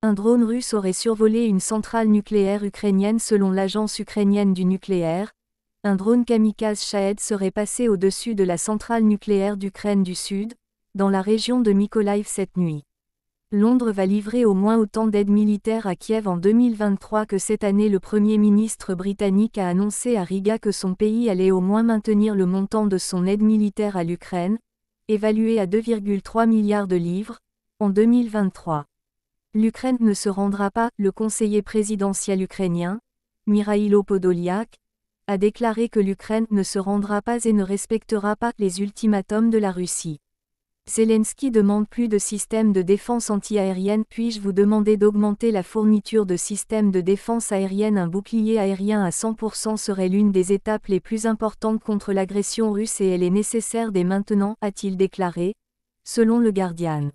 Un drone russe aurait survolé une centrale nucléaire ukrainienne selon l'agence ukrainienne du nucléaire. Un drone kamikaze Shahed serait passé au-dessus de la centrale nucléaire d'Ukraine du Sud, dans la région de Mykolaiv cette nuit. Londres va livrer au moins autant d'aide militaire à Kiev en 2023 que cette année. Le Premier ministre britannique a annoncé à Riga que son pays allait au moins maintenir le montant de son aide militaire à l'Ukraine, évalué à 2,3 milliards de livres, en 2023. L'Ukraine ne se rendra pas, le conseiller présidentiel ukrainien, Mikhailo Podolyak, a déclaré que l'Ukraine ne se rendra pas et ne respectera pas les ultimatums de la Russie. Zelensky demande plus de systèmes de défense anti-aérienne. Puis-je vous demander d'augmenter la fourniture de systèmes de défense aérienne? Un bouclier aérien à 100% serait l'une des étapes les plus importantes contre l'agression russe et elle est nécessaire dès maintenant, a-t-il déclaré, selon le Guardian.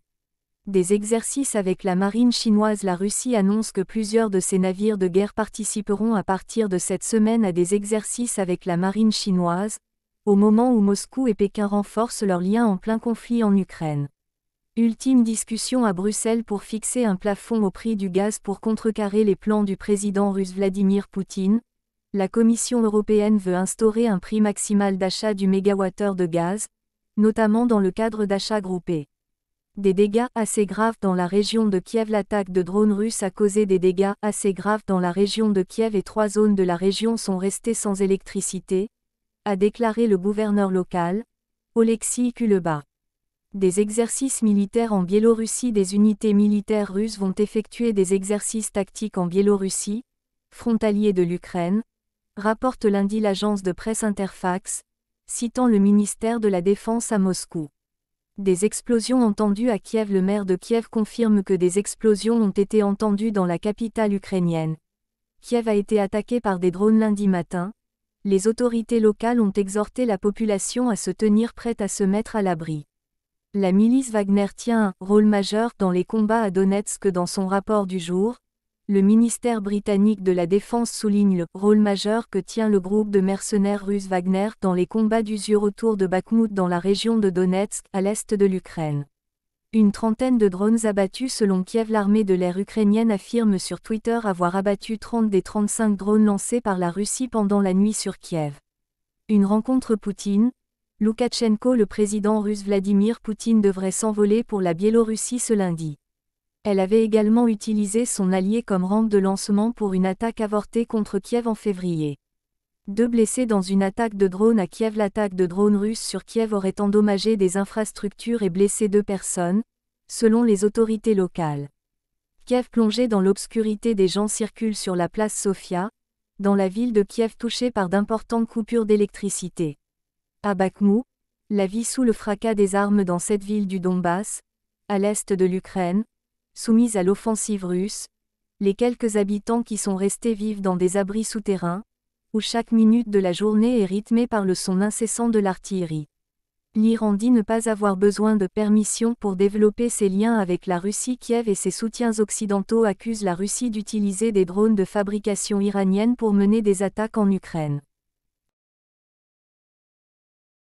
Des exercices avec la marine chinoise. La Russie annonce que plusieurs de ses navires de guerre participeront à partir de cette semaine à des exercices avec la marine chinoise, au moment où Moscou et Pékin renforcent leurs liens en plein conflit en Ukraine. Ultime discussion à Bruxelles pour fixer un plafond au prix du gaz pour contrecarrer les plans du président russe Vladimir Poutine. La Commission européenne veut instaurer un prix maximal d'achat du mégawattheure de gaz, notamment dans le cadre d'achats groupés. Des dégâts assez graves dans la région de Kiev. L'attaque de drones russes a causé des dégâts assez graves dans la région de Kiev et 3 zones de la région sont restées sans électricité, a déclaré le gouverneur local, Oleksiy Kuleba. Des exercices militaires en Biélorussie. Des unités militaires russes vont effectuer des exercices tactiques en Biélorussie, frontalier de l'Ukraine, rapporte lundi l'agence de presse Interfax, citant le ministère de la Défense à Moscou. Des explosions entendues à Kiev. Le maire de Kiev confirme que des explosions ont été entendues dans la capitale ukrainienne. Kiev a été attaqué par des drones lundi matin. Les autorités locales ont exhorté la population à se tenir prête à se mettre à l'abri. La milice Wagner tient un rôle majeur dans les combats à Donetsk. Dans son rapport du jour, le ministère britannique de la Défense souligne le rôle majeur que tient le groupe de mercenaires russe Wagner dans les combats d'usure autour de Bakhmout dans la région de Donetsk, à l'est de l'Ukraine. Une trentaine de drones abattus selon Kiev. L'armée de l'air ukrainienne affirme sur Twitter avoir abattu 30 des 35 drones lancés par la Russie pendant la nuit sur Kiev. Une rencontre Poutine. Loukachenko. Le président russe Vladimir Poutine devrait s'envoler pour la Biélorussie ce lundi. Elle avait également utilisé son allié comme rampe de lancement pour une attaque avortée contre Kiev en février. 2 blessés dans une attaque de drone à Kiev. L'attaque de drones russes sur Kiev aurait endommagé des infrastructures et blessé 2 personnes, selon les autorités locales. Kiev plongé dans l'obscurité. Des gens circulent sur la place Sofia, dans la ville de Kiev touchée par d'importantes coupures d'électricité. À Bakhmout, la vie sous le fracas des armes dans cette ville du Donbass, à l'est de l'Ukraine, soumise à l'offensive russe, les quelques habitants qui sont restés vivent dans des abris souterrains, où chaque minute de la journée est rythmée par le son incessant de l'artillerie. L'Iran dit ne pas avoir besoin de permission pour développer ses liens avec la Russie. Kiev et ses soutiens occidentaux accusent la Russie d'utiliser des drones de fabrication iranienne pour mener des attaques en Ukraine.